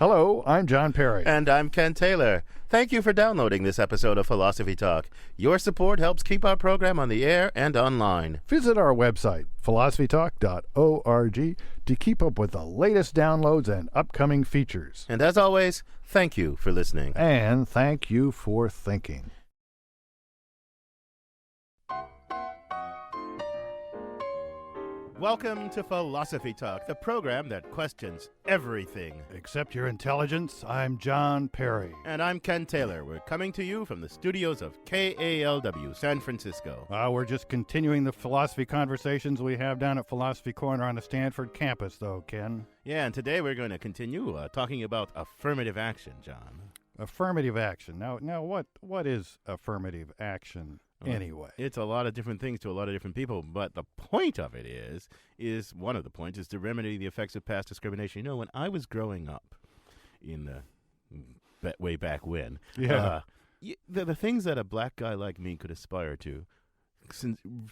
Hello, I'm John Perry. And I'm Ken Taylor. Thank you for downloading this episode of Philosophy Talk. Your support helps keep our program on the air and online. Visit our website, philosophytalk.org, to keep up with the latest downloads and upcoming features. And as always, thank you for listening. And thank you for thinking. Welcome to Philosophy Talk, the program that questions everything. Except your intelligence, I'm John Perry. And I'm Ken Taylor. We're coming to you from the studios of KALW, San Francisco. We're just continuing the philosophy conversations we have down at Philosophy Corner on the Stanford campus, though, Ken. Yeah, and today we're going to continue talking about affirmative action, John. Affirmative action. Now, what is affirmative action? Anyway, it's a lot of different things to a lot of different people, but the point of it is one of the points is to remedy the effects of past discrimination. You know, when I was growing up in the way back when, the things that a black guy like me could aspire to,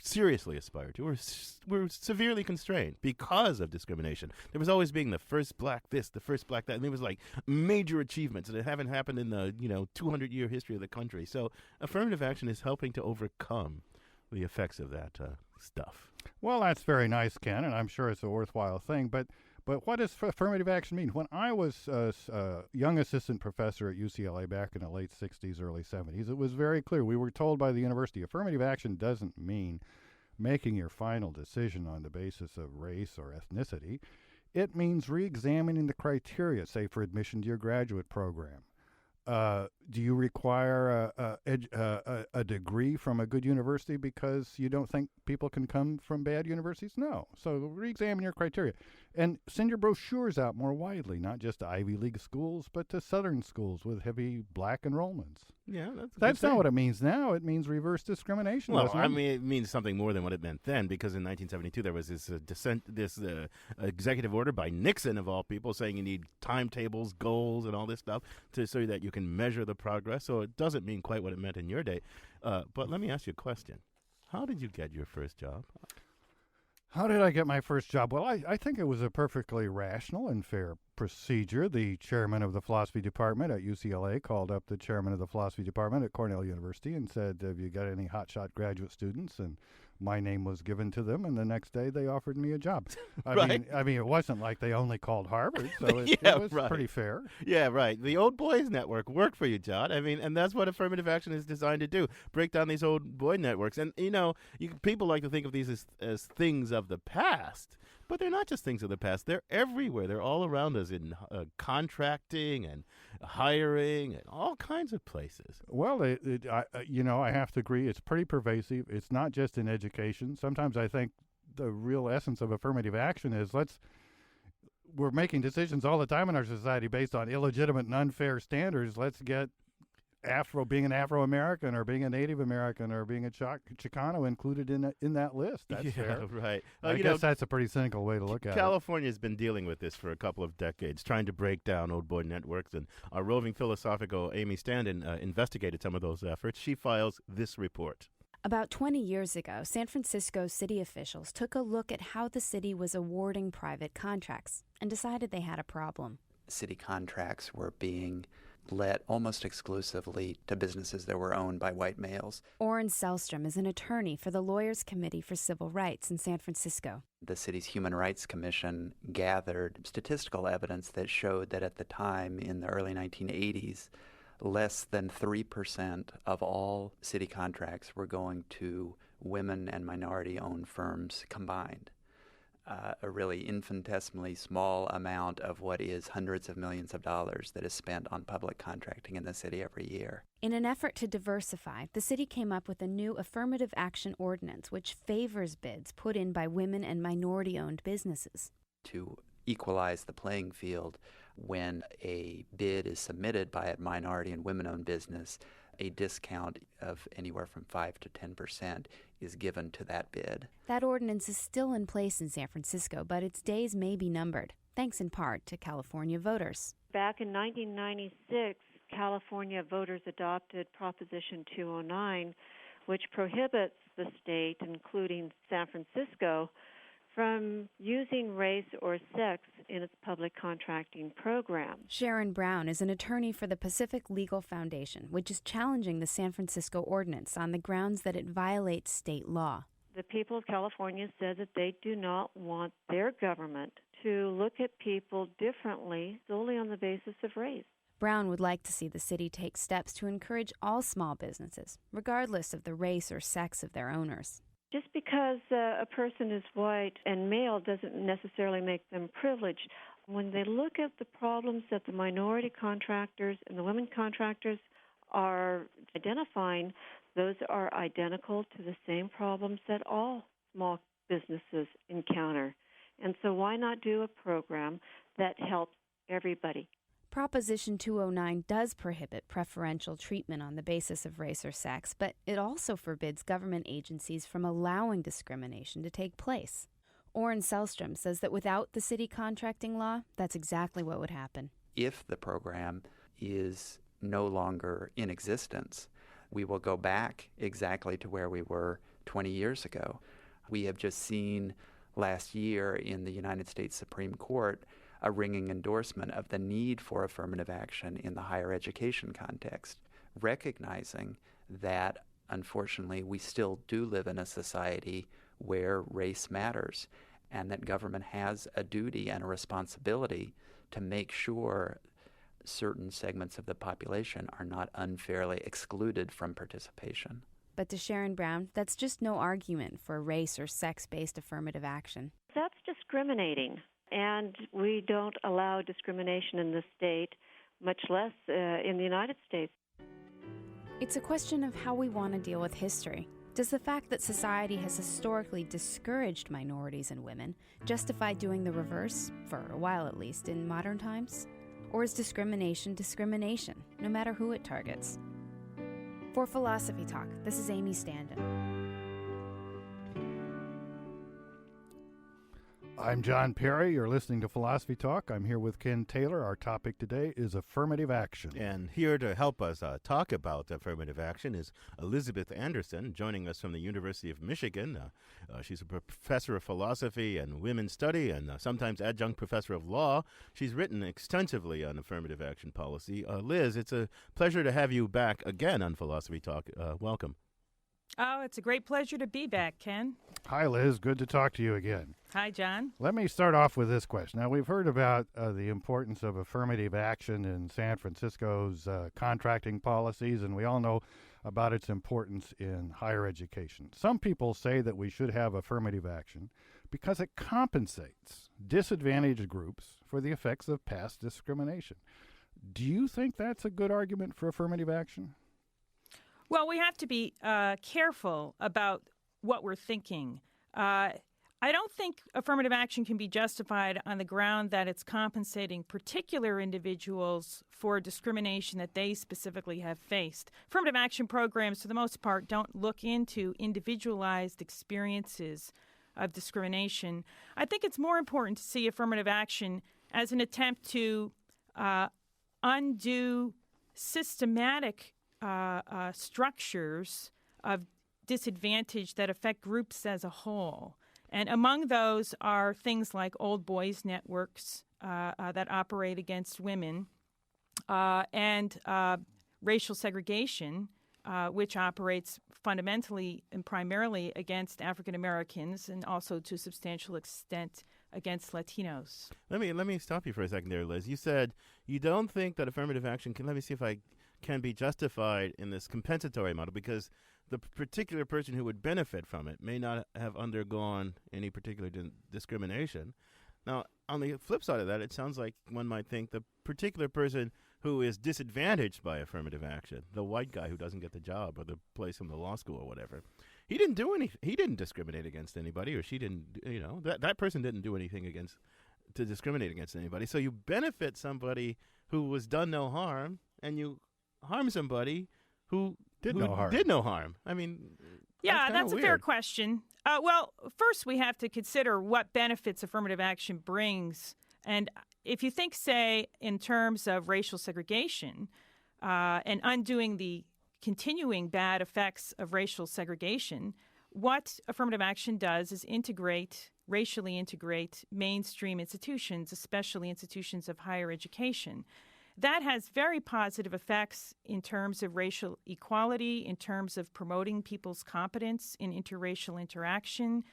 seriously aspire to, were severely constrained because of discrimination. There was always being the first black this, the first black that, and there was like major achievements that haven't happened in the 200-year history of the country. So affirmative action is helping to overcome the effects of that stuff. Well, that's very nice, Ken, and I'm sure it's a worthwhile thing, but what does affirmative action mean? When I was a young assistant professor at UCLA back in the late 60s, early 70s, it was very clear. We were told by the university affirmative action doesn't mean making your final decision on the basis of race or ethnicity. It means re-examining the criteria, say, for admission to your graduate program. Do you require a degree from a good university because you don't think people can come from bad universities? No. So re-examine your criteria. And send your brochures out more widely, not just to Ivy League schools, but to Southern schools with heavy black enrollments. Yeah, that's not what it means now. It means reverse discrimination. Well, I mean, it means something more than what it meant then, because in 1972 there was this executive order by Nixon, of all people, saying you need timetables, goals, and all this stuff so that you can measure the progress. So it doesn't mean quite what it meant in your day. But let me ask you a question. How did you get your first job? How did I get my first job? Well, I think it was a perfectly rational and fair procedure. The chairman of the philosophy department at UCLA called up the chairman of the philosophy department at Cornell University and said, have you got any hotshot graduate students? And my name was given to them, and the next day they offered me a job. I mean, it wasn't like they only called Harvard, so it was pretty fair. Yeah, right. The Old Boys Network worked for you, John. I mean, and that's what affirmative action is designed to do, break down these old boy networks. And, people like to think of these as things of the past, but they're not just things of the past. They're everywhere. They're all around us in contracting and hiring and all kinds of places. Well, I have to agree. It's pretty pervasive. It's not just in education. Sometimes I think the real essence of affirmative action is we're making decisions all the time in our society based on illegitimate and unfair standards. Let's get being an Afro-American or being a Native American or being a Chicano included in that list. That's fair. Right. I guess that's a pretty cynical way to look at it. California's been dealing with this for a couple of decades, trying to break down old boy networks. And our roving philosophical Amy Standen investigated some of those efforts. She files this report. About 20 years ago, San Francisco city officials took a look at how the city was awarding private contracts and decided they had a problem. City contracts were being let almost exclusively to businesses that were owned by white males. Orrin Selstrom is an attorney for the Lawyers Committee for Civil Rights in San Francisco. The city's Human Rights Commission gathered statistical evidence that showed that at the time, in the early 1980s, less than 3% of all city contracts were going to women and minority-owned firms combined. A really infinitesimally small amount of what is hundreds of millions of dollars that is spent on public contracting in the city every year. In an effort to diversify, the city came up with a new affirmative action ordinance which favors bids put in by women and minority-owned businesses. To equalize the playing field, when a bid is submitted by a minority and women-owned business, a discount of anywhere from 5 to 10% is given to that bid. That ordinance is still in place in San Francisco, but its days may be numbered, thanks in part to California voters. Back in 1996, California voters adopted Proposition 209, which prohibits the state, including San Francisco, from using race or sex in its public contracting program. Sharon Brown is an attorney for the Pacific Legal Foundation, which is challenging the San Francisco ordinance on the grounds that it violates state law. The people of California said that they do not want their government to look at people differently solely on the basis of race. Brown would like to see the city take steps to encourage all small businesses, regardless of the race or sex of their owners. Just because a person is white and male doesn't necessarily make them privileged. When they look at the problems that the minority contractors and the women contractors are identifying, those are identical to the same problems that all small businesses encounter. And so why not do a program that helps everybody? Proposition 209 does prohibit preferential treatment on the basis of race or sex, but it also forbids government agencies from allowing discrimination to take place. Orrin Selstrom says that without the city contracting law, that's exactly what would happen. If the program is no longer in existence, we will go back exactly to where we were 20 years ago. We have just seen last year in the United States Supreme Court a ringing endorsement of the need for affirmative action in the higher education context, recognizing that, unfortunately, we still do live in a society where race matters, and that government has a duty and a responsibility to make sure certain segments of the population are not unfairly excluded from participation. But to Sharon Brown, that's just no argument for race or sex-based affirmative action. That's discriminating. And we don't allow discrimination in the state, much less in the United States. It's a question of how we want to deal with history. Does the fact that society has historically discouraged minorities and women justify doing the reverse, for a while at least, in modern times? Or is discrimination discrimination, no matter who it targets? For Philosophy Talk, this is Amy Standen. I'm John Perry. You're listening to Philosophy Talk. I'm here with Ken Taylor. Our topic today is affirmative action. And here to help us talk about affirmative action is Elizabeth Anderson, joining us from the University of Michigan. She's a professor of philosophy and women's study and sometimes adjunct professor of law. She's written extensively on affirmative action policy. Liz, it's a pleasure to have you back again on Philosophy Talk. Welcome. Oh, it's a great pleasure to be back, Ken. Hi, Liz. Good to talk to you again. Hi, John. Let me start off with this question. Now, we've heard about the importance of affirmative action in San Francisco's contracting policies, and we all know about its importance in higher education. Some people say that we should have affirmative action because it compensates disadvantaged groups for the effects of past discrimination. Do you think that's a good argument for affirmative action? Well, we have to be careful about what we're thinking. I don't think affirmative action can be justified on the ground that it's compensating particular individuals for discrimination that they specifically have faced. Affirmative action programs, for the most part, don't look into individualized experiences of discrimination. I think it's more important to see affirmative action as an attempt to undo systematic structures of disadvantage that affect groups as a whole. And among those are things like old boys networks that operate against women and racial segregation, which operates fundamentally and primarily against African Americans and also to a substantial extent against Latinos. Let me stop you for a second there, Liz. You said you don't think that affirmative action can, let me see if I can be justified in this compensatory model because the particular person who would benefit from it may not have undergone any particular discrimination. Now, on the flip side of that, it sounds like one might think the particular person who is disadvantaged by affirmative action, the white guy who doesn't get the job or the place in the law school or whatever, he didn't do anything. He didn't discriminate against anybody, or she didn't. That person didn't do anything to discriminate against anybody. So you benefit somebody who was done no harm, and you harm somebody who did no harm. I mean, yeah, that's a weird. fair question. Well, first we have to consider what benefits affirmative action brings. And if you think, say, in terms of racial segregation and undoing the continuing bad effects of racial segregation, what affirmative action does is integrate racially integrate mainstream institutions, especially institutions of higher education. That has very positive effects in terms of racial equality, in terms of promoting people's competence in interracial interaction.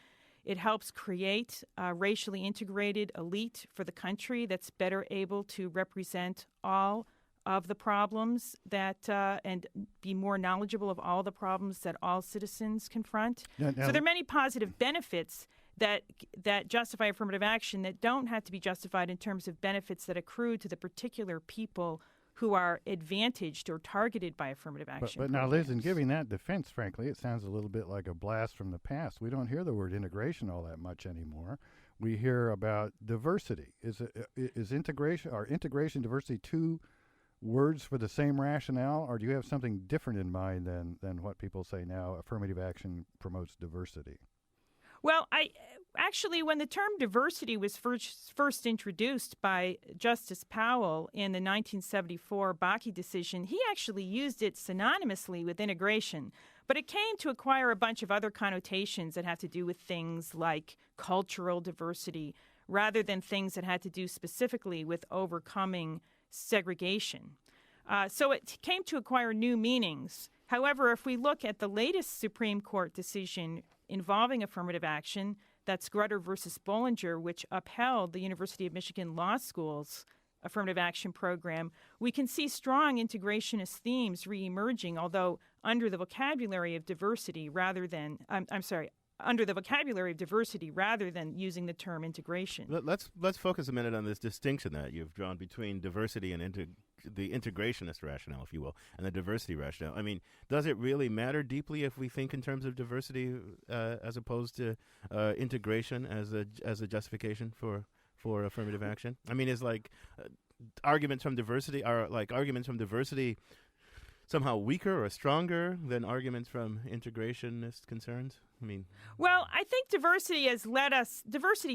It helps create a racially integrated elite for the country that's better able to represent all of the problems that and be more knowledgeable of all the problems that all citizens confront. Now, So there are many positive benefits that justify affirmative action that don't have to be justified in terms of benefits that accrue to the particular people who are advantaged or targeted by affirmative action. But now, Liz, in giving that defense, frankly, it sounds a little bit like a blast from the past. We don't hear the word integration all that much anymore. We hear about diversity. Is integration or integration diversity two words for the same rationale, or do you have something different in mind than what people say now? Affirmative action promotes diversity. Well, when the term diversity was first introduced by Justice Powell in the 1974 Bakke decision, he actually used it synonymously with integration. But it came to acquire a bunch of other connotations that have to do with things like cultural diversity, rather than things that had to do specifically with overcoming segregation. So it came to acquire new meanings. However, if we look at the latest Supreme Court decision involving affirmative action, that's Grutter versus Bollinger, which upheld the University of Michigan Law School's affirmative action program, we can see strong integrationist themes reemerging, although under the vocabulary of diversity rather than, under the vocabulary of diversity rather than using the term integration. Let's focus a minute on this distinction that you've drawn between diversity and the integrationist rationale, if you will, and the diversity rationale. I mean, does it really matter deeply if we think in terms of diversity as opposed to integration as a justification for affirmative action? I mean, is arguments from diversity somehow weaker or stronger than arguments from integrationist concerns? I mean, well, I think diversity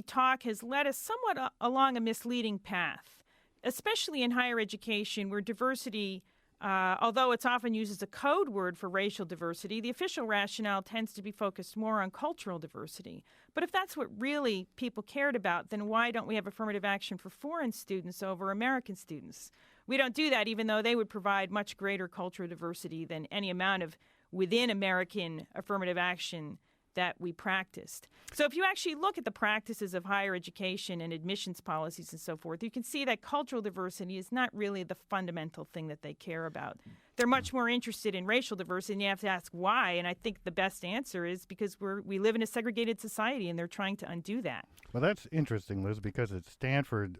talk has led us somewhat along a misleading path, especially in higher education, where diversity, although it's often used as a code word for racial diversity, the official rationale tends to be focused more on cultural diversity. But if that's what really people cared about, then why don't we have affirmative action for foreign students over American students? We don't do that, even though they would provide much greater cultural diversity than any amount of within American affirmative action that we practiced. So if you actually look at the practices of higher education and admissions policies and so forth, you can see that cultural diversity is not really the fundamental thing that they care about. They're much more interested in racial diversity, and you have to ask why. And I think the best answer is because we live in a segregated society, and they're trying to undo that. Well, that's interesting, Liz, because at Stanford,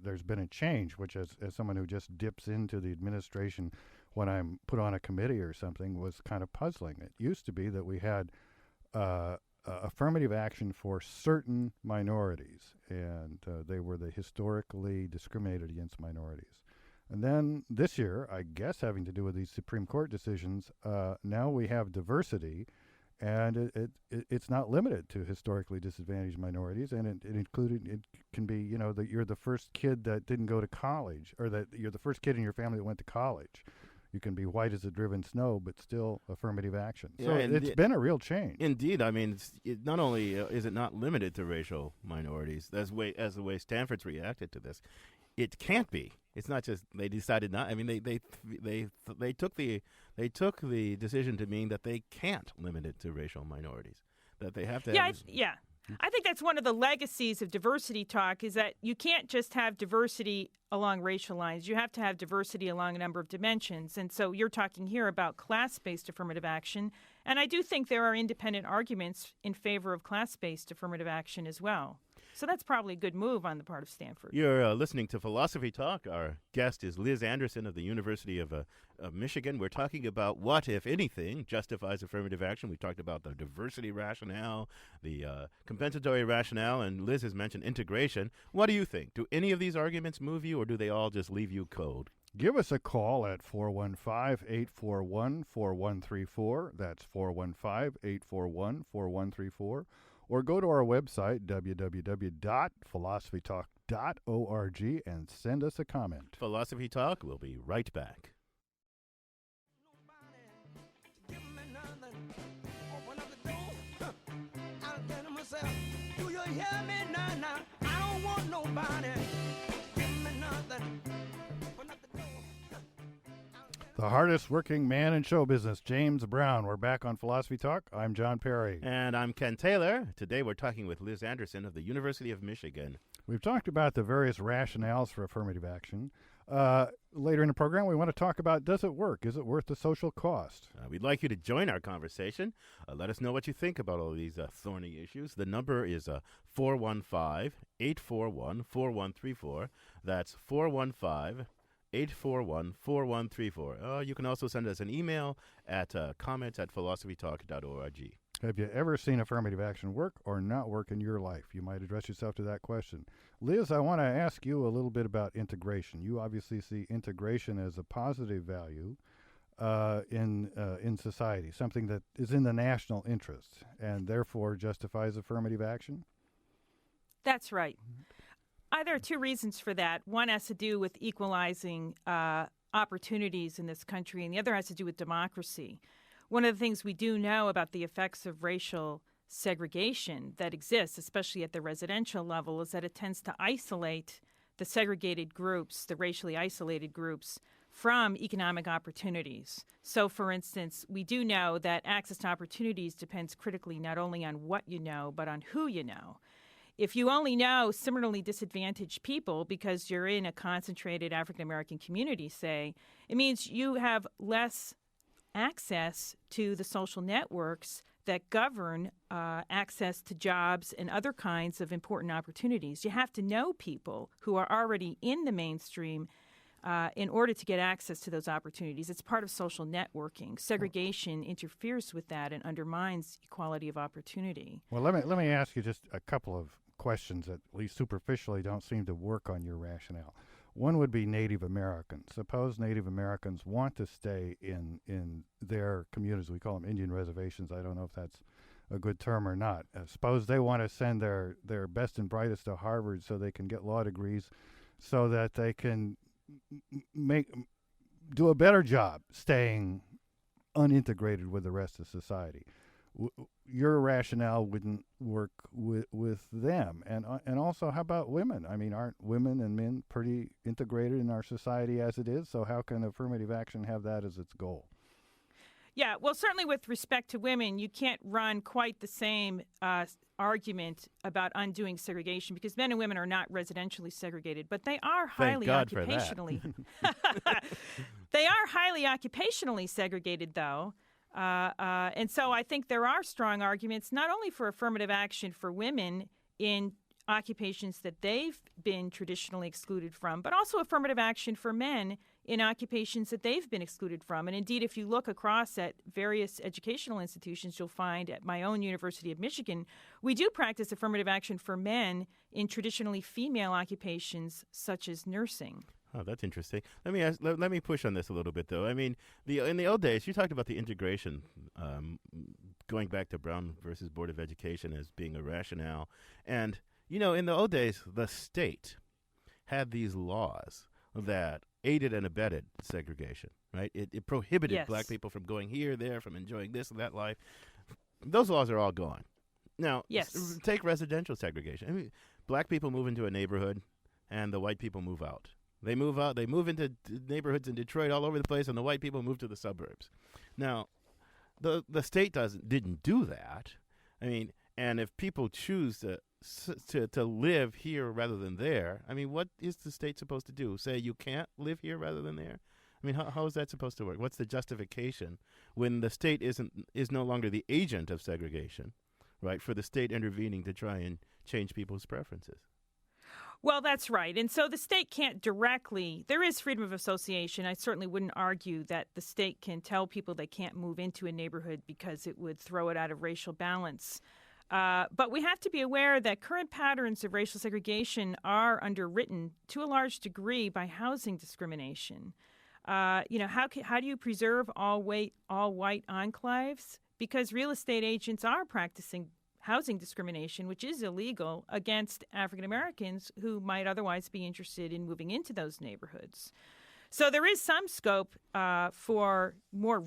there's been a change, which as someone who just dips into the administration when I'm put on a committee or something was kind of puzzling. It used to be that we had affirmative action for certain minorities, and they were the historically discriminated against minorities. And then this year, I guess having to do with these Supreme Court decisions, now we have diversity, and it's not limited to historically disadvantaged minorities, and it can be, that you're the first kid that didn't go to college, or that you're the first kid in your family that went to college. You can be white as the driven snow, but still affirmative action. Yeah, so it's been a real change. Indeed. I mean, not only is it not limited to racial minorities, as the way Stanford's reacted to this, it can't be. It's not just they decided not. I mean, they took the decision to mean that they can't limit it to racial minorities. That they have to. Yeah. I think that's one of the legacies of diversity talk is that you can't just have diversity along racial lines. You have to have diversity along a number of dimensions. And so you're talking here about class-based affirmative action. And I do think there are independent arguments in favor of class-based affirmative action as well. So that's probably a good move on the part of Stanford. You're listening to Philosophy Talk. Our guest is Liz Anderson of the University of Michigan. We're talking about what, if anything, justifies affirmative action. We talked about the diversity rationale, the compensatory rationale, and Liz has mentioned integration. What do you think? Do any of these arguments move you, or do they all just leave you cold? Give us a call at 415-841-4134. That's 415-841-4134. Or go to our website, www.philosophytalk.org, and send us a comment. Philosophy Talk, we'll be right back. Do you hear me now. I don't want nobody. Give me nothing. Open up the door. The hardest working man in show business, James Brown. We're back on Philosophy Talk. I'm John Perry. And I'm Ken Taylor. Today we're talking with Liz Anderson of the University of Michigan. We've talked about the various rationales for affirmative action. Later in the program, we want to talk about, does it work? Is it worth the social cost? We'd like you to join our conversation. Let us know what you think about all these thorny issues. The number is 415-841-4134. That's 415-841-4134. You can also send us an email at comments@philosophytalk.org. Have you ever seen affirmative action work or not work in your life? You might address yourself to that question. Liz, I want to ask you a little bit about integration. You obviously see integration as a positive value in society, something that is in the national interest and therefore justifies affirmative action? That's right. There are two reasons for that. One has to do with equalizing opportunities in this country, and the other has to do with democracy. One of the things we do know about the effects of racial segregation that exists, especially at the residential level, is that it tends to isolate the segregated groups, the racially isolated groups, from economic opportunities. So, for instance, we do know that access to opportunities depends critically not only on what you know, but on who you know. If you only know similarly disadvantaged people because you're in a concentrated African-American community, say, it means you have less access to the social networks that govern access to jobs and other kinds of important opportunities. You have to know people who are already in the mainstream in order to get access to those opportunities. It's part of social networking. Segregation interferes with that and undermines equality of opportunity. Well, let me ask you just a couple of questions that, at least superficially, don't seem to work on your rationale. One would be Native Americans. Suppose Native Americans want to stay in their communities. We call them Indian reservations. I don't know if that's a good term or not. Suppose they want to send their best and brightest to Harvard so they can get law degrees so that they can do a better job staying unintegrated with the rest of society. Your rationale wouldn't work with them. And also, how about women? I mean, aren't women and men pretty integrated in our society as it is? So how can affirmative action have that as its goal? Yeah, well, certainly with respect to women, you can't run quite the same argument about undoing segregation because men and women are not residentially segregated, but they are highly occupationally. They are highly occupationally segregated, though. And so I think there are strong arguments not only for affirmative action for women in occupations that they've been traditionally excluded from, but also affirmative action for men in occupations that they've been excluded from. And indeed, if you look across at various educational institutions, you'll find at my own University of Michigan, we do practice affirmative action for men in traditionally female occupations such as nursing. Oh, that's interesting. Let me push on this a little bit, though. I mean, in the old days, you talked about the integration, going back to Brown versus Board of Education as being a rationale. And, you know, in the old days, the state had these laws that aided and abetted segregation, right? It prohibited black people from going here, there, from enjoying this and that life. Those laws are all gone. Now, take residential segregation. I mean, black people move into a neighborhood, and the white people move out. They move out. They move into neighborhoods in Detroit all over the place, and the white people move to the suburbs. Now, the state didn't do that. I mean, and if people choose to live here rather than there, I mean, what is the state supposed to do? Say you can't live here rather than there? I mean, how is that supposed to work? What's the justification when the state is no longer the agent of segregation, right? For the state intervening to try and change people's preferences. Well, that's right. And so the state can't directly, there is freedom of association. I certainly wouldn't argue that the state can tell people they can't move into a neighborhood because it would throw it out of racial balance. But we have to be aware that current patterns of racial segregation are underwritten to a large degree by housing discrimination. How do you preserve all white enclaves? Because real estate agents are practicing housing discrimination, which is illegal, against African Americans who might otherwise be interested in moving into those neighborhoods. So there is some scope for more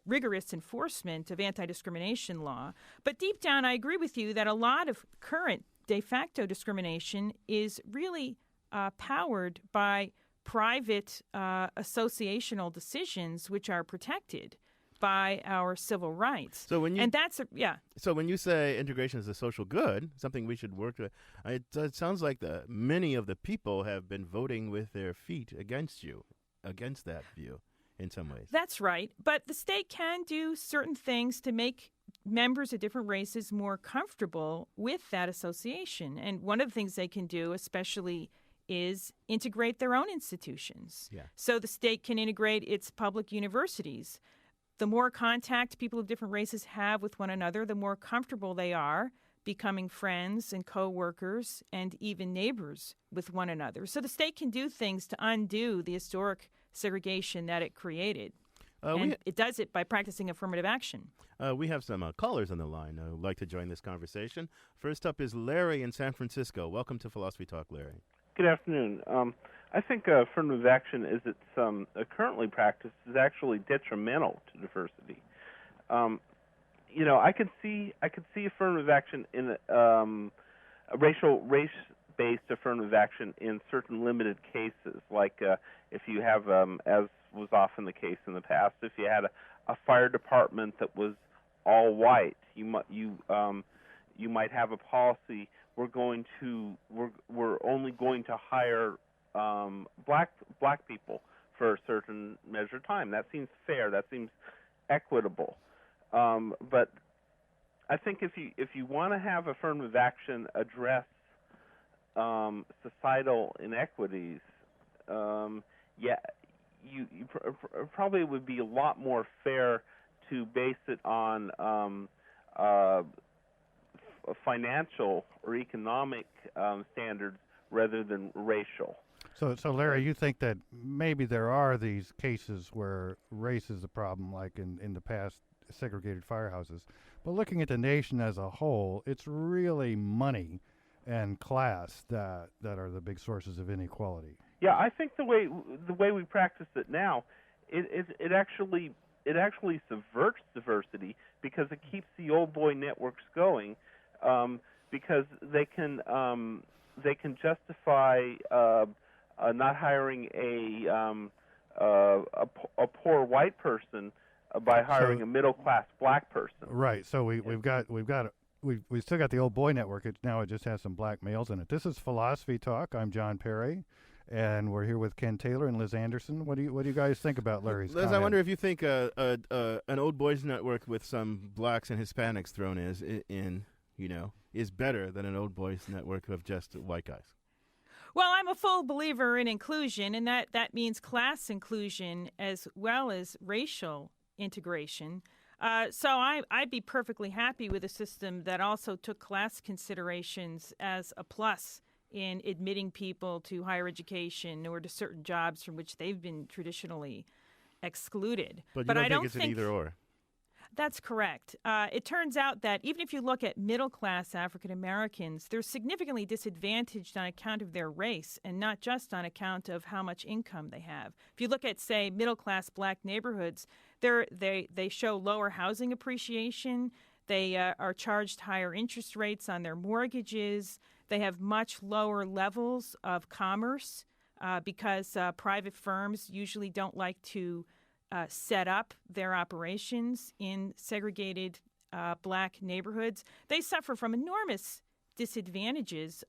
rigorous enforcement of anti-discrimination law. But deep down, I agree with you that a lot of current de facto discrimination is really powered by private associational decisions which are protected by our civil rights. So when you and that's So when you say integration is a social good, something we should work with, it sounds like many of the people have been voting with their feet against that view in some ways. That's right. But the state can do certain things to make members of different races more comfortable with that association. And one of the things they can do, especially, is integrate their own institutions. Yeah. So the state can integrate its public universities. The more contact people of different races have with one another, the more comfortable they are becoming friends and co-workers and even neighbors with one another. So the state can do things to undo the historic segregation that it created. And it does it by practicing affirmative action. We have some callers on the line who would like to join this conversation. First up is Larry in San Francisco. Welcome to Philosophy Talk, Larry. Good afternoon. I think affirmative action, as it's currently practiced, is actually detrimental to diversity. I could see affirmative action in race-based affirmative action in certain limited cases, like if you have, as was often the case in the past, if you had a fire department that was all white, you might have a policy. We're only going to hire black people for a certain measure of time. That seems fair. That seems equitable. But I think if you want to have affirmative action address societal inequities, you probably would be a lot more fair to base it on financial or economic standards rather than racial. So Larry, you think that maybe there are these cases where race is the problem, like in the past segregated firehouses, but looking at the nation as a whole, it's really money and class that are the big sources of inequality. Yeah, I think the way we practice it now, it actually subverts diversity because it keeps the old boy networks going, because they can justify not hiring a poor white person by hiring a middle class black person. Right. So we've still got the old boy network. It just has some black males in it. This is Philosophy Talk. I'm John Perry, and we're here with Ken Taylor and Liz Anderson. What do you guys think about Larry's Liz, comment? I wonder if you think an old boys network with some blacks and Hispanics thrown is better than an old boys network of just white guys. Well, I'm a full believer in inclusion, and that means class inclusion as well as racial integration. So I'd be perfectly happy with a system that also took class considerations as a plus in admitting people to higher education or to certain jobs from which they've been traditionally excluded. But I don't think it's an either or. That's correct. It turns out that even if you look at middle-class African Americans, they're significantly disadvantaged on account of their race and not just on account of how much income they have. If you look at, say, middle-class black neighborhoods, they show lower housing appreciation. They are charged higher interest rates on their mortgages. They have much lower levels of commerce because private firms usually don't like to set up their operations in segregated black neighborhoods. They suffer from enormous disadvantages,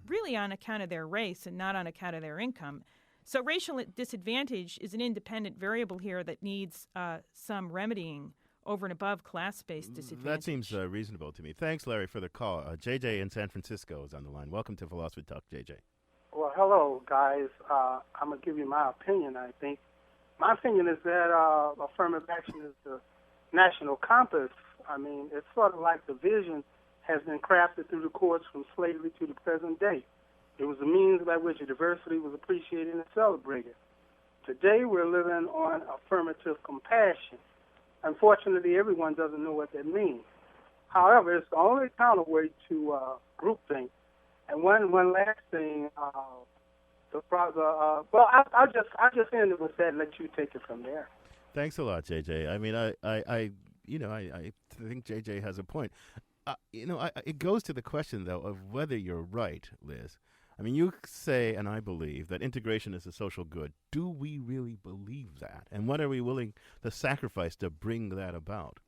really on account of their race and not on account of their income. So racial disadvantage is an independent variable here that needs some remedying over and above class-based disadvantage. That seems reasonable to me. Thanks, Larry, for the call. JJ in San Francisco is on the line. Welcome to Philosophy Talk, JJ. Well, hello, guys. I'm going to give you my opinion, I think. My opinion is that affirmative action is the national compass. I mean, it's sort of like the vision has been crafted through the courts from slavery to the present day. It was a means by which diversity was appreciated and celebrated. Today, we're living on affirmative compassion. Unfortunately, everyone doesn't know what that means. However, it's the only counterweight to groupthink. And one last thing, I'll just end it with that and let you take it from there. Thanks a lot, JJ. I mean, I think JJ has a point. it goes to the question, though, of whether you're right, Liz. I mean, you say, and I believe, that integration is a social good. Do we really believe that? And what are we willing to sacrifice to bring that about?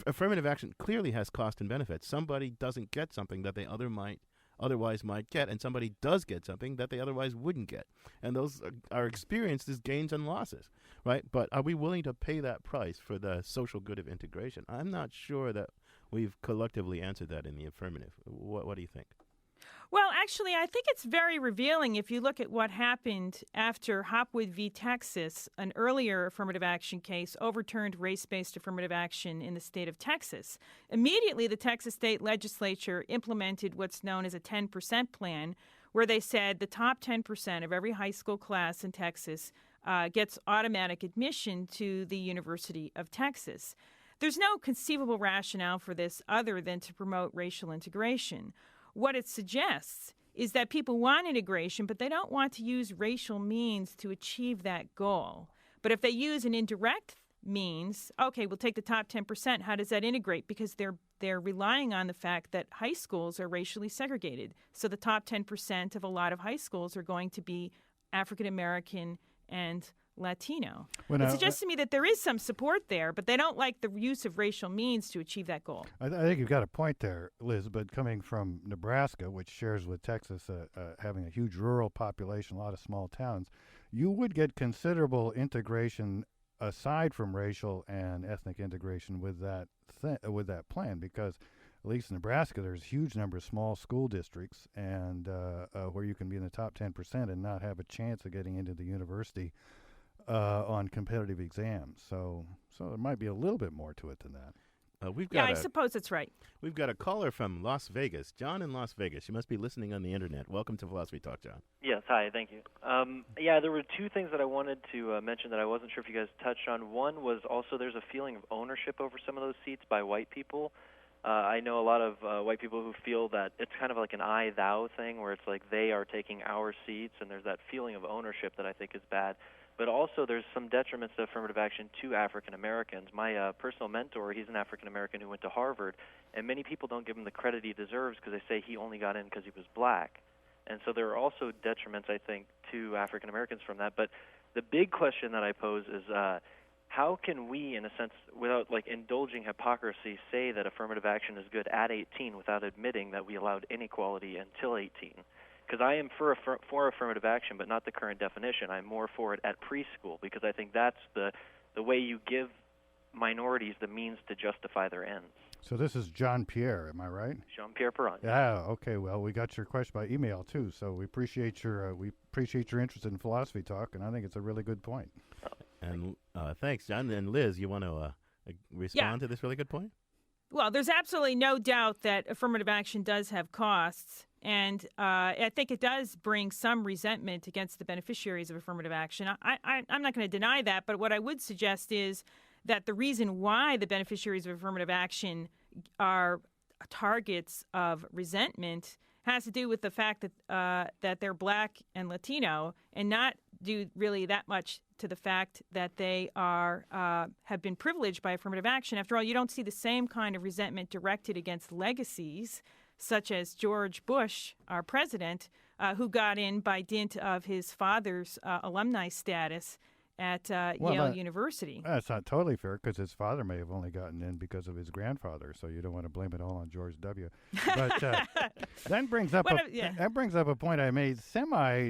Affirmative action clearly has cost and benefit. Somebody doesn't get something that they otherwise might get, and somebody does get something that they otherwise wouldn't get. And those are experienced as gains and losses, right? But are we willing to pay that price for the social good of integration? I'm not sure that we've collectively answered that in the affirmative. What do you think? Well, actually, I think it's very revealing if you look at what happened after Hopwood v. Texas, an earlier affirmative action case, overturned race-based affirmative action in the state of Texas. Immediately, the Texas state legislature implemented what's known as a 10% plan, where they said the top 10% of every high school class in Texas gets automatic admission to the University of Texas. There's no conceivable rationale for this other than to promote racial integration. What it suggests is that people want integration, but they don't want to use racial means to achieve that goal. But if they use an indirect means, okay, we'll take the top 10%. How does that integrate? Because they're relying on the fact that high schools are racially segregated. So the top 10% of a lot of high schools are going to be African American and Latino. It suggests to me that there is some support there, but they don't like the use of racial means to achieve that goal. I think you've got a point there, Liz, but coming from Nebraska, which shares with Texas having a huge rural population, a lot of small towns, you would get considerable integration aside from racial and ethnic integration with that plan, because at least in Nebraska, there's a huge number of small school districts and where you can be in the top 10% and not have a chance of getting into the university on competitive exams. So there might be a little bit more to it than that. I suppose that's right. We've got a caller from Las Vegas. John in Las Vegas. You must be listening on the internet. Welcome to Philosophy Talk, John. Yes, hi, thank you. There were two things that I wanted to mention that I wasn't sure if you guys touched on. One was also there's a feeling of ownership over some of those seats by white people. I know a lot of white people who feel that it's kind of like an I-thou thing, where it's like they are taking our seats, and there's that feeling of ownership that I think is bad. But also there's some detriments to affirmative action to African Americans. My personal mentor, he's an African American who went to Harvard, and many people don't give him the credit he deserves because they say he only got in because he was black. And so there are also detriments, I think, to African Americans from that. But the big question that I pose is how can we, in a sense, without indulging hypocrisy, say that affirmative action is good at 18 without admitting that we allowed inequality until 18? Because I am for affirmative action, but not the current definition. I'm more for it at preschool, because I think that's the way you give minorities the means to justify their ends. So this is John Pierre, am I right? Jean-Pierre Perron. Yeah. Okay. Well, we got your question by email too, so we appreciate your interest in Philosophy Talk, and I think it's a really good point. And thanks, John. And Liz, you want to respond to this really good point? Well, there's absolutely no doubt that affirmative action does have costs. And I think it does bring some resentment against the beneficiaries of affirmative action. I'm not going to deny that, but what I would suggest is that the reason why the beneficiaries of affirmative action are targets of resentment has to do with the fact that they're black and Latino, and not due really that much to the fact that they have been privileged by affirmative action. After all, you don't see the same kind of resentment directed against legacies, such as George Bush, our president, who got in by dint of his father's alumni status at Yale University. That's not totally fair, because his father may have only gotten in because of his grandfather, so you don't want to blame it all on George W. But that brings up a point I made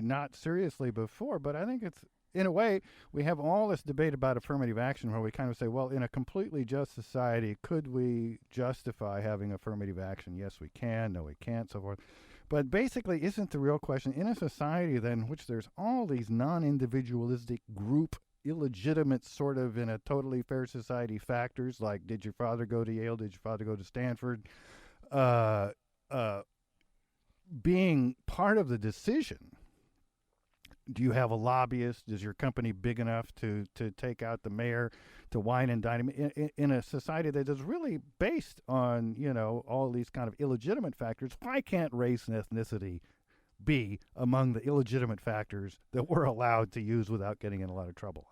not seriously before, but I think it's, in a way, we have all this debate about affirmative action where we kind of say, well, in a completely just society, could we justify having affirmative action? Yes, we can. No, we can't, so forth. But basically, isn't the real question, in a society then in which there's all these non-individualistic group, illegitimate sort of in a totally fair society factors, like did your father go to Yale, did your father go to Stanford, being part of the decision? Do you have a lobbyist? Is your company big enough to take out the mayor, to wine and dine him? In a society that is really based on, all these kind of illegitimate factors, why can't race and ethnicity be among the illegitimate factors that we're allowed to use without getting in a lot of trouble?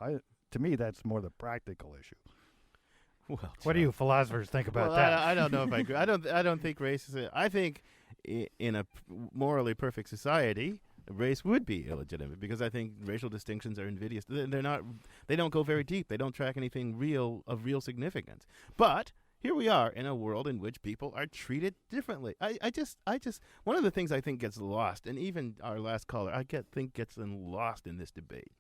To me, that's more the practical issue. Well, What do you philosophers think about well, that? I don't know if I agree. I don't think race is. I think in a morally perfect society, race would be illegitimate because I think racial distinctions are invidious. They're not. They don't go very deep. They don't track anything of real significance. But here we are in a world in which people are treated differently. I just one of the things I think gets lost, and even our last caller, think gets lost in this debate.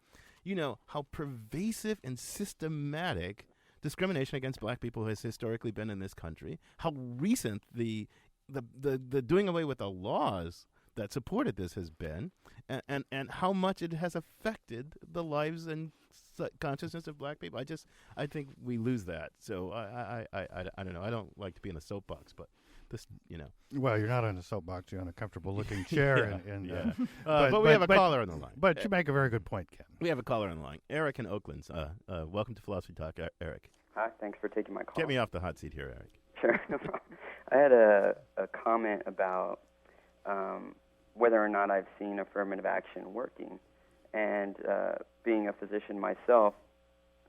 You know how pervasive and systematic discrimination against black people has historically been in this country. How recent the doing away with the laws that supported this has been, and how much it has affected the lives and consciousness of black people. I think we lose that. So I don't know. I don't like to be in a soapbox, but this, Well, you're not on a soapbox. You're on a comfortable looking chair. But we have a caller on the line. But you make a very good point, Ken. We have a caller on the line. Eric in Oakland. Welcome to Philosophy Talk, Eric. Hi, thanks for taking my call. Get me off the hot seat here, Eric. Sure, no problem. I had a comment about whether or not I've seen affirmative action working. And being a physician myself,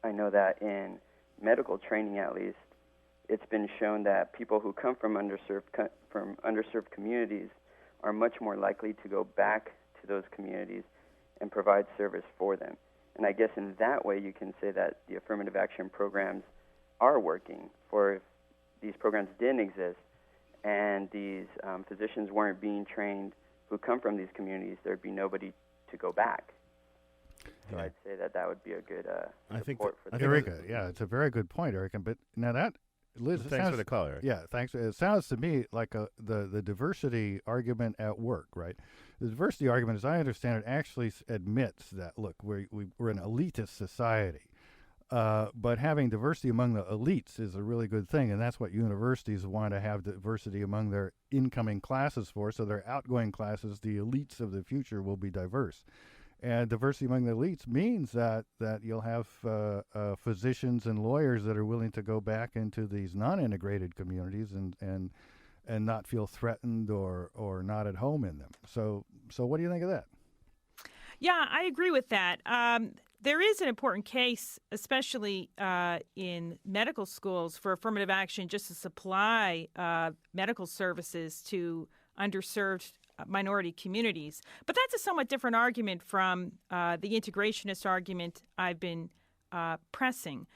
I know that in medical training at least, it's been shown that people who come from underserved communities are much more likely to go back to those communities and provide service for them. And I guess in that way you can say that the affirmative action programs are working. For if these programs didn't exist and these physicians weren't being trained who come from these communities, there'd be nobody to go back. So I'd say that would be a good support for them. Erica, yeah, it's a very good point, Erica. But now that, Liz, thanks for the call, Eric. Yeah, thanks. It sounds to me like the diversity argument at work, right? The diversity argument, as I understand it, actually admits that, look, we're an elitist society. But having diversity among the elites is a really good thing, and that's what universities want to have diversity among their incoming classes for, so their outgoing classes, the elites of the future, will be diverse. And diversity among the elites means that you'll have physicians and lawyers that are willing to go back into these non-integrated communities and not feel threatened or not at home in them. So what do you think of that? Yeah, I agree with that. There is an important case, especially in medical schools, for affirmative action just to supply medical services to underserved minority communities. But that's a somewhat different argument from the integrationist argument I've been pressing.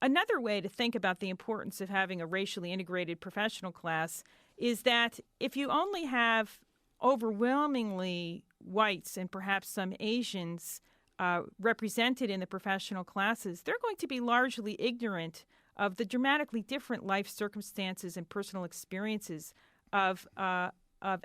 Another way to think about the importance of having a racially integrated professional class is that if you only have overwhelmingly whites and perhaps some Asians represented in the professional classes, they're going to be largely ignorant of the dramatically different life circumstances and personal experiences of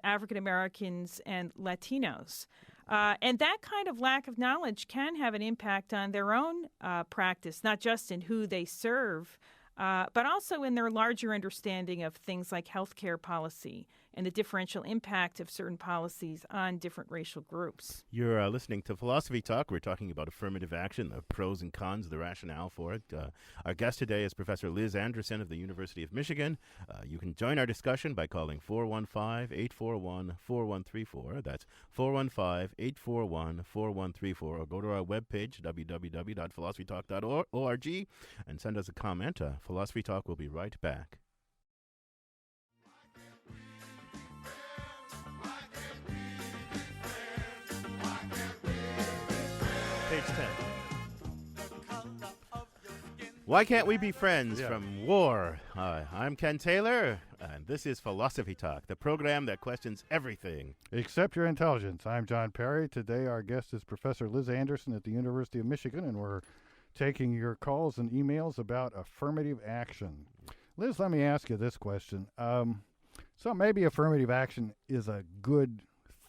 African Americans and Latinos. And that kind of lack of knowledge can have an impact on their own practice, not just in who they serve, but also in their larger understanding of things like healthcare policy and the differential impact of certain policies on different racial groups. You're listening to Philosophy Talk. We're talking about affirmative action, the pros and cons, the rationale for it. Our guest today is Professor Liz Anderson of the University of Michigan. You can join our discussion by calling 415-841-4134. That's 415-841-4134. Or go to our webpage, www.philosophytalk.org, and send us a comment. Philosophy Talk will be right back. Page 10. Why Can't We Be Friends? From War. I'm Ken Taylor, and this is Philosophy Talk, the program that questions everything except your intelligence. I'm John Perry. Today our guest is Professor Liz Anderson at the University of Michigan, and we're taking your calls and emails about affirmative action. Liz, let me ask you this question. So maybe affirmative action is a good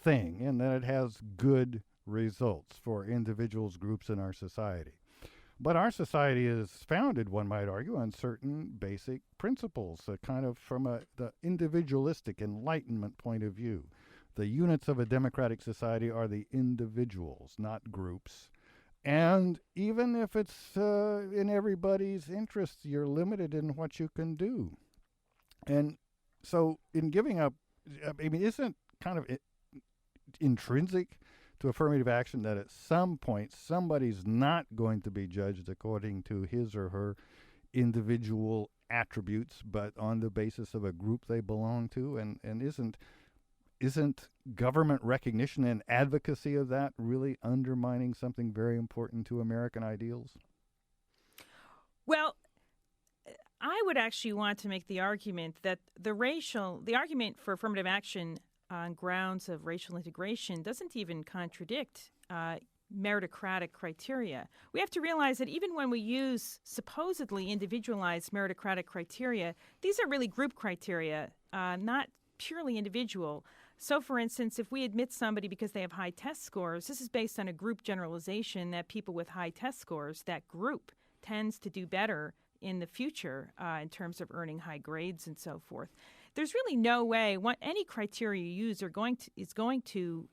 thing in that it has good results for individuals, groups in our society. But our society is founded, one might argue, on certain basic principles, kind of from the individualistic Enlightenment point of view. The units of a democratic society are the individuals, not groups. And even if it's in everybody's interest, you're limited in what you can do. And so in giving up, I mean, isn't kind of intrinsic to affirmative action that at some point somebody's not going to be judged according to his or her individual attributes, but on the basis of a group they belong to? And isn't government recognition and advocacy of that really undermining something very important to American ideals? Well, I would actually want to make the argument that the argument for affirmative action on grounds of racial integration doesn't even contradict meritocratic criteria. We have to realize that even when we use supposedly individualized meritocratic criteria, these are really group criteria, not purely individual. So, for instance, if we admit somebody because they have high test scores, this is based on a group generalization that people with high test scores, that group tends to do better in the future in terms of earning high grades and so forth. There's really no way any criteria you use is going to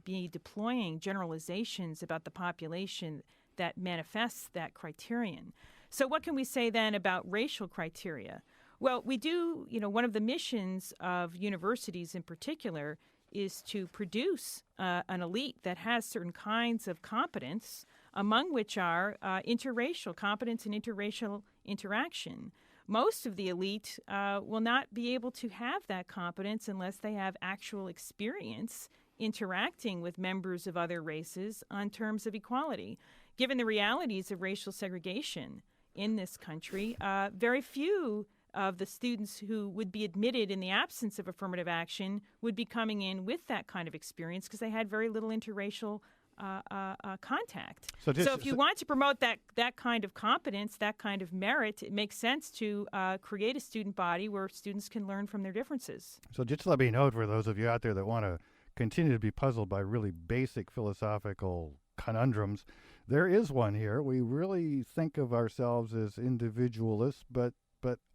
be deploying generalizations about the population that manifests that criterion. So what can we say then about racial criteria? Well, we do, one of the missions of universities in particular is to produce an elite that has certain kinds of competence, among which are interracial competence and interracial interaction. Most of the elite will not be able to have that competence unless they have actual experience interacting with members of other races on terms of equality. Given the realities of racial segregation in this country, very few of the students who would be admitted in the absence of affirmative action would be coming in with that kind of experience because they had very little interracial contact. So if you want to promote that kind of competence, that kind of merit, it makes sense to create a student body where students can learn from their differences. So just let me note for those of you out there that want to continue to be puzzled by really basic philosophical conundrums, there is one here. We really think of ourselves as individualists, but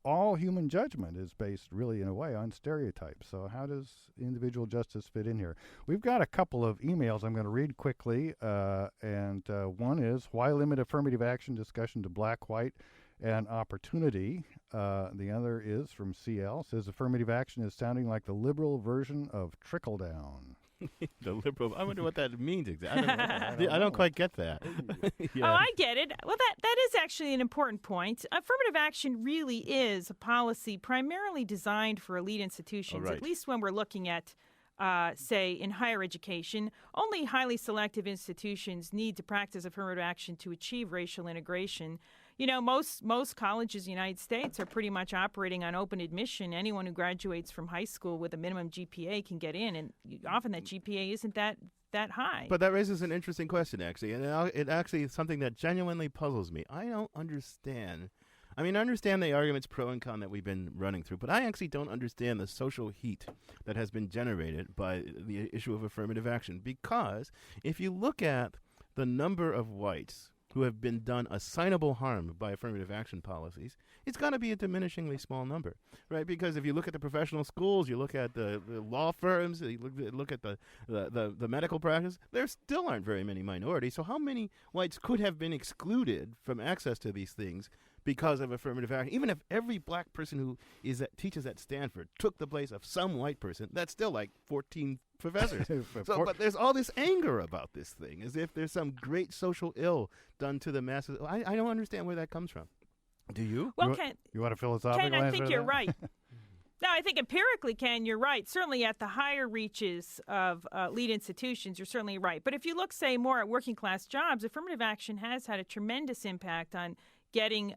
all human judgment is based really in a way on stereotypes. So how does individual justice fit in here? We've got a couple of emails I'm going to read quickly, and one is, why limit affirmative action discussion to black, white, and opportunity? The other is from CL, says affirmative action is sounding like the liberal version of trickle down. The liberal. I wonder what that means exactly. I don't quite get that. Yeah. Oh, I get it. Well, that is actually an important point. Affirmative action really is a policy primarily designed for elite institutions, at least when we're looking at, say, in higher education. Only highly selective institutions need to practice affirmative action to achieve racial integration. Most colleges in the United States are pretty much operating on open admission. Anyone who graduates from high school with a minimum GPA can get in, and often that GPA isn't that high. But that raises an interesting question, actually, and it actually is something that genuinely puzzles me. I don't understand. I understand the arguments pro and con that we've been running through, but I actually don't understand the social heat that has been generated by the issue of affirmative action, because if you look at the number of whites who have been done assignable harm by affirmative action policies, it's got to be a diminishingly small number, right? Because if you look at the professional schools, you look at the law firms, you look at the medical practice, there still aren't very many minorities. So how many whites could have been excluded from access to these things because of affirmative action? Even if every black person who teaches at Stanford took the place of some white person, that's still like 14 professors. But there's all this anger about this thing, as if there's some great social ill done to the masses. I don't understand where that comes from. Do you? Well, Ken, you want a philosophical Ken, I answer think to you're that? right. No, I think empirically, Ken, you're right. Certainly at the higher reaches of elite institutions, you're certainly right. But if you look, say, more at working class jobs, affirmative action has had a tremendous impact on getting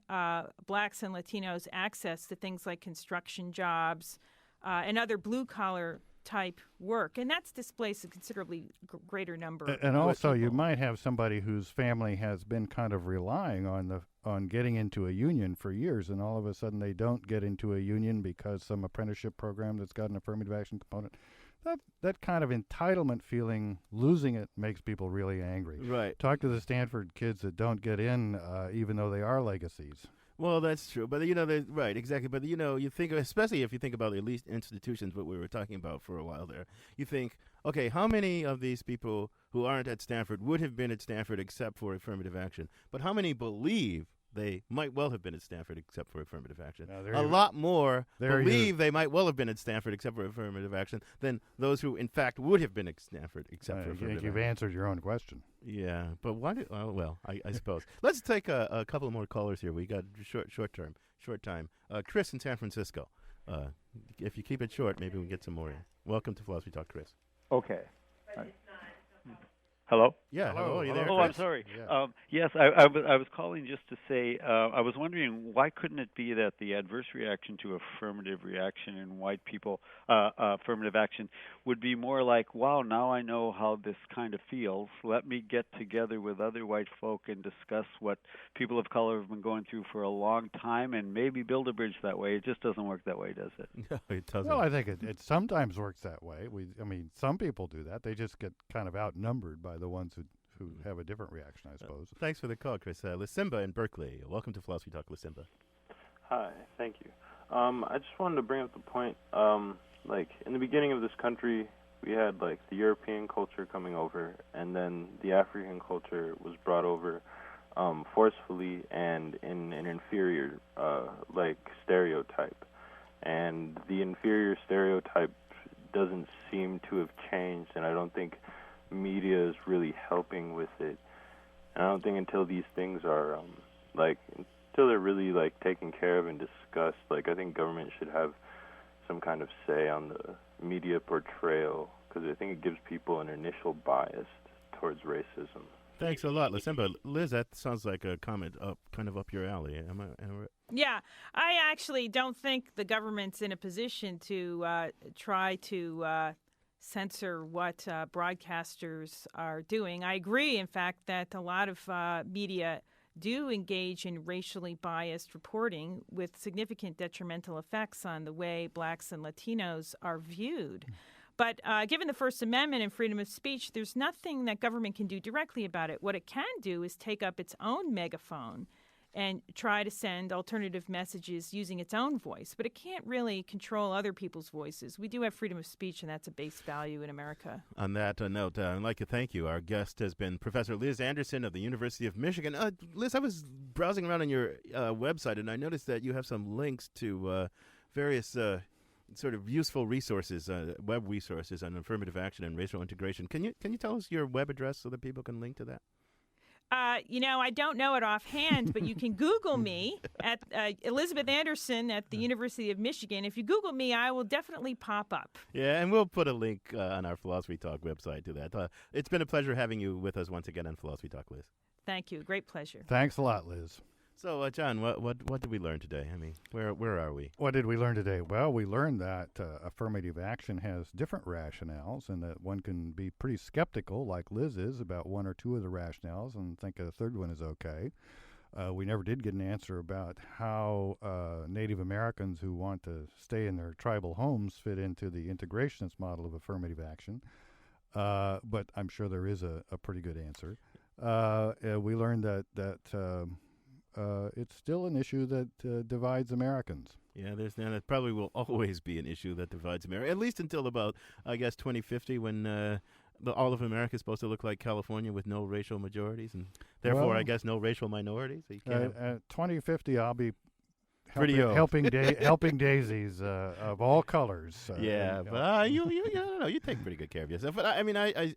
blacks and Latinos access to things like construction jobs and other blue-collar type work, and that's displaced a considerably greater number. And also, you might have somebody whose family has been kind of relying on getting into a union for years, and all of a sudden they don't get into a union because some apprenticeship program that's got an affirmative action component. That kind of entitlement feeling, losing it, makes people really angry. Right. Talk to the Stanford kids that don't get in, even though they are legacies. Well, that's true, but right, exactly. But you think, especially if you think about elite institutions, what we were talking about for a while there, you think, okay, how many of these people who aren't at Stanford would have been at Stanford except for affirmative action? But how many believe they might well have been at Stanford except for affirmative action. There A you- lot more there you- believe they might well have been at Stanford except for affirmative action than those who, in fact, would have been at Stanford except for I affirmative think you've action. answered your own question. Yeah, but why did? Well, I suppose. Let's take a couple more callers here. We got short time. Chris in San Francisco. If you keep it short, maybe we can get some more in. Welcome to Philosophy Talk, Chris. Okay. Hello? Yeah, hello. Are you there, Oh, I'm Chris? sorry. Yeah. Yes, I was calling just to say I was wondering why couldn't it be that the adverse reaction to affirmative reaction in white people, affirmative action, would be more like, wow, now I know how this kind of feels. Let me get together with other white folk and discuss what people of color have been going through for a long time and maybe build a bridge that way. It just doesn't work that way, does it? No, it doesn't. Well, I think it sometimes works that way. I mean, some people do that. They just get kind of outnumbered by the ones who have a different reaction, I suppose. Thanks for the call, Chris. Lysimba in Berkeley. Welcome to Philosophy Talk, Lysimba. Hi, thank you. I just wanted to bring up the point, like, in the beginning of this country, we had, like, the European culture coming over, and then the African culture was brought over forcefully and in an inferior, like, stereotype. And the inferior stereotype doesn't seem to have changed, and I don't think media is really helping with it. And I don't think until these things are, until they're really, like, taken care of and discussed, like, I think government should have some kind of say on the media portrayal, because I think it gives people an initial bias towards racism. Thanks a lot, Lysimba. Liz, that sounds like a comment kind of up your alley. Am I right? Yeah, I actually don't think the government's in a position to try to censor what broadcasters are doing. I agree, in fact, that a lot of media do engage in racially biased reporting with significant detrimental effects on the way blacks and Latinos are viewed. But given the First Amendment and freedom of speech, there's nothing that government can do directly about it. What it can do is take up its own megaphone and try to send alternative messages using its own voice. But it can't really control other people's voices. We do have freedom of speech, and that's a base value in America. On that note, I'd like to thank you. Our guest has been Professor Liz Anderson of the University of Michigan. Liz, I was browsing around on your website, and I noticed that you have some links to various sort of useful resources, web resources on affirmative action and racial integration. Can you tell us your web address so that people can link to that? I don't know it offhand, but you can Google me at Elizabeth Anderson at the University of Michigan. If you Google me, I will definitely pop up. Yeah, and we'll put a link on our Philosophy Talk website to that. It's been a pleasure having you with us once again on Philosophy Talk, Liz. Thank you. Great pleasure. Thanks a lot, Liz. So, John, what did we learn today? I mean, where are we? What did we learn today? Well, we learned that affirmative action has different rationales and that one can be pretty skeptical, like Liz is, about one or two of the rationales and think a third one is okay. We never did get an answer about how Native Americans who want to stay in their tribal homes fit into the integrationist model of affirmative action, but I'm sure there is a pretty good answer. We learned that it's still an issue that divides Americans. Yeah, that probably will always be an issue that divides America, at least until about, I guess, 2050, when all of America is supposed to look like California with no racial majorities, and therefore, Well, I guess, no racial minorities. So you can't At 2050 I'll be Pretty old. helping daisies of all colors. But you take pretty good care of yourself. But I mean, I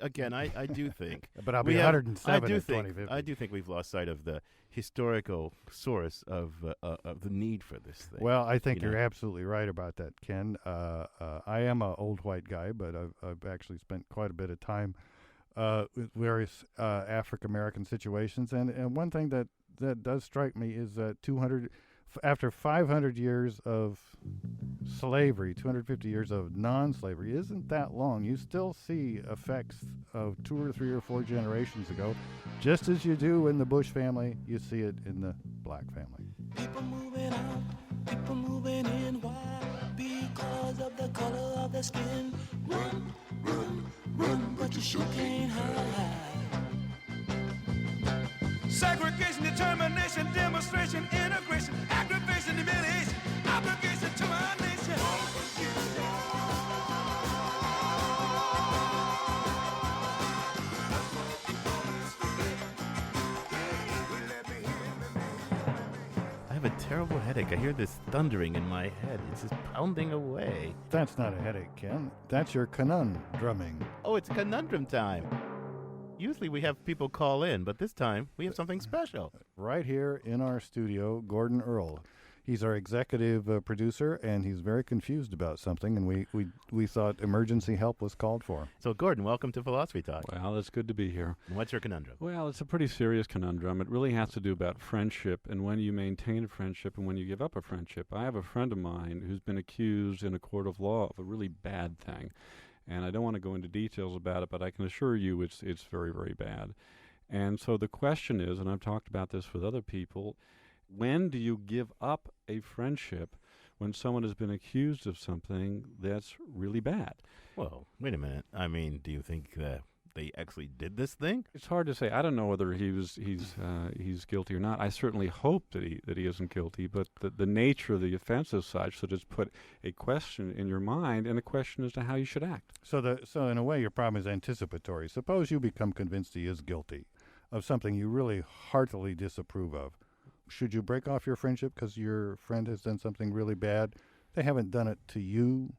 do think. But I'll be 107 I do at think 2050. I do think we've lost sight of the historical source of the need for this thing. Well, I think you know? you're absolutely right about that, Ken. I am an old white guy, but I've actually spent quite a bit of time with various African American situations, and one thing that does strike me is that after 500 years of slavery, 250 years of non-slavery isn't that long. You still see effects of 2 or 3 or 4 generations ago, just as you do in the Bush family. You see it in the black family. People moving out, people moving in. Why? Because of the color of the skin. Run, run, run, but you sure can't hide. Segregation, determination, demonstration, integration, aggravation, humiliation, obligation to my nation. terrible headache. I hear this thundering in my head. It's just pounding away. That's not a headache, Ken. That's your conundrumming. Oh, it's conundrum time. Usually we have people call in, but this time we have something special. Right here in our studio, Gordon Earl. He's our executive producer, and he's very confused about something, and we thought emergency help was called for. So, Gordon, welcome to Philosophy Talk. Well, it's good to be here. What's your conundrum? Well, it's a pretty serious conundrum. It really has to do about friendship and when you maintain a friendship and when you give up a friendship. I have a friend of mine who's been accused in a court of law of a really bad thing, and I don't want to go into details about it, but I can assure you it's very, very bad. And so the question is, and I've talked about this with other people, when do you give up a friendship when someone has been accused of something that's really bad? Well, wait a minute. I mean, do you think that they actually did this thing? It's hard to say. I don't know whether he's guilty or not. I certainly hope that he isn't guilty, but the nature of the offense is such that it's put a question in your mind and a question as to how you should act. So in a way, your problem is anticipatory. Suppose you become convinced he is guilty of something you really heartily disapprove of. Should you break off your friendship because your friend has done something really bad? They haven't done it to you.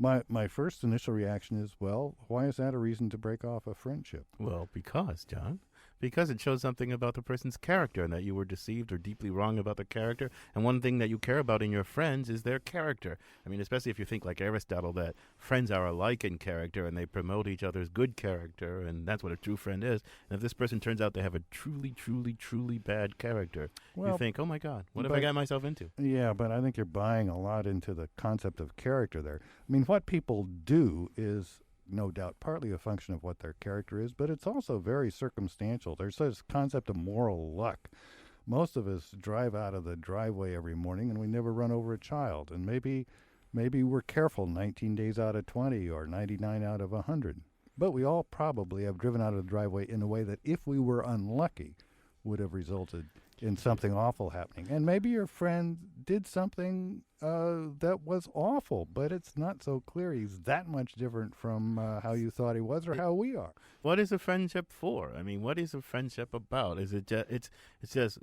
My first initial reaction is, well, why is that a reason to break off a friendship? Well, because, John, because it shows something about the person's character and that you were deceived or deeply wrong about the character. And one thing that you care about in your friends is their character. I mean, especially if you think like Aristotle, that friends are alike in character and they promote each other's good character, and that's what a true friend is. And if this person turns out to have a truly, truly, truly bad character, you think, oh my God, what have I got myself into? Yeah, but I think you're buying a lot into the concept of character there. I mean, what people do is no doubt partly a function of what their character is, but it's also very circumstantial. There's this concept of moral luck. Most of us drive out of the driveway every morning and we never run over a child. And maybe we're careful 19 days out of 20 or 99 out of 100. But we all probably have driven out of the driveway in a way that if we were unlucky would have resulted in something awful happening. And maybe your friend did something that was awful, but it's not so clear he's that much different from how you thought he was or how we are. What is a friendship for? I mean, what is a friendship about? Is it it's just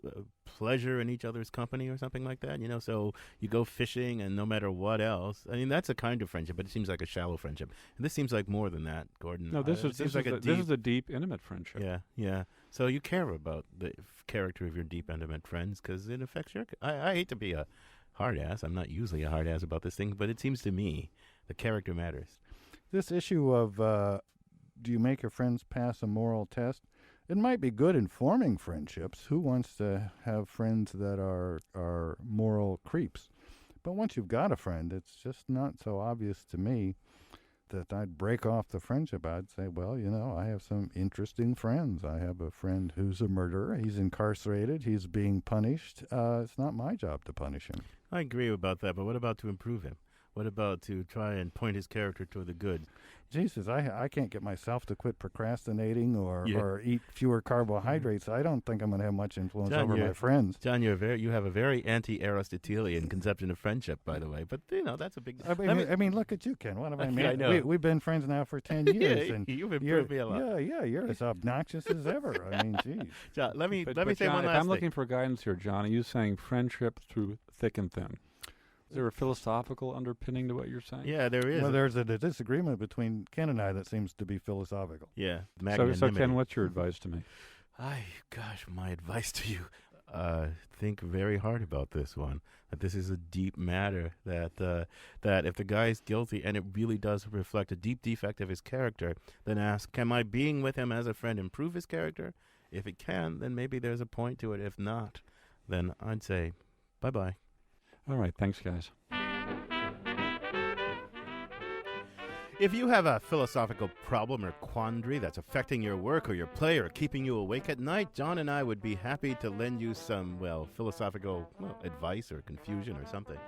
pleasure in each other's company or something like that? You know, so you go fishing and no matter what else. I mean, that's a kind of friendship, but it seems like a shallow friendship. And this seems like more than that, Gordon. No, this is a deep, intimate friendship. Yeah. So you care about the character of your deep, intimate friends because it affects your. I hate to be a hard ass. I'm not usually a hard ass about this thing, but it seems to me the character matters. This issue of do you make your friends pass a moral test? It might be good in forming friendships. Who wants to have friends that are moral creeps? But once you've got a friend, it's just not so obvious to me that I'd break off the friendship. I'd say, well, you know, I have some interesting friends. I have a friend who's a murderer. He's incarcerated. He's being punished. It's not my job to punish him. I agree about that, but what about to improve him? What about to try and point his character toward the good? Jesus, I can't get myself to quit procrastinating or eat fewer carbohydrates. I don't think I'm going to have much influence over my friends. John, you have a very anti-Aristotelian conception of friendship, by the way. But, you know, that's a big... I mean, look at you, Ken. What have I made? I know. We've been friends now for 10 years. And you've improved me a lot. Yeah, you're as obnoxious as ever. I mean, geez. John, let me say John, one last thing. I'm looking for guidance here, John. Are you saying friendship through thick and thin? Is there a philosophical underpinning to what you're saying? Yeah, there is. Well, there's a disagreement between Ken and I that seems to be philosophical. Yeah. So Ken, what's your advice to me? My advice to you, think very hard about this one. That this is a deep matter. That if the guy is guilty and it really does reflect a deep defect of his character, then ask, can my being with him as a friend improve his character? If it can, then maybe there's a point to it. If not, then I'd say bye-bye. All right. Thanks, guys. If you have a philosophical problem or quandary that's affecting your work or your play or keeping you awake at night, John and I would be happy to lend you some, philosophical advice or confusion or something.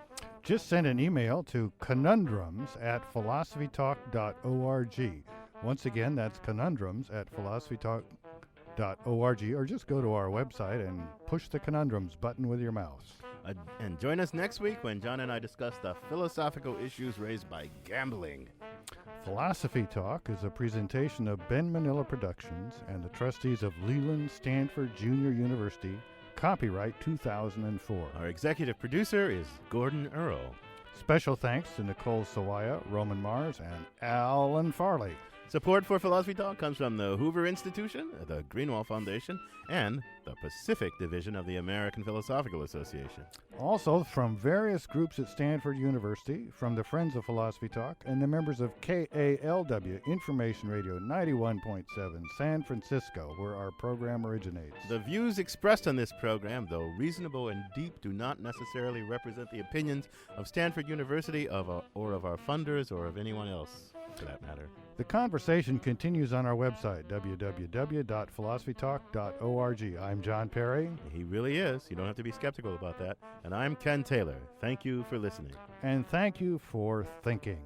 Just send an email to conundrums@philosophytalk.org. Once again, that's conundrums@philosophytalk.org, or just go to our website and push the conundrums button with your mouse. And join us next week when John and I discuss the philosophical issues raised by gambling. Philosophy Talk is a presentation of Ben Manila Productions and the trustees of Leland Stanford Junior University, Copyright 2004. Our executive producer is Gordon Earl. Special thanks to Nicole Sawaya, Roman Mars, and Alan Farley. Support for Philosophy Talk comes from the Hoover Institution, the Greenwald Foundation, and the Pacific Division of the American Philosophical Association. Also from various groups at Stanford University, from the Friends of Philosophy Talk, and the members of KALW Information Radio 91.7 San Francisco, where our program originates. The views expressed on this program, though reasonable and deep, do not necessarily represent the opinions of Stanford University or of our funders or of anyone else, for that matter. The conversation continues on our website, www.philosophytalk.org. I'm John Perry. He really is. You don't have to be skeptical about that. And I'm Ken Taylor. Thank you for listening. And thank you for thinking.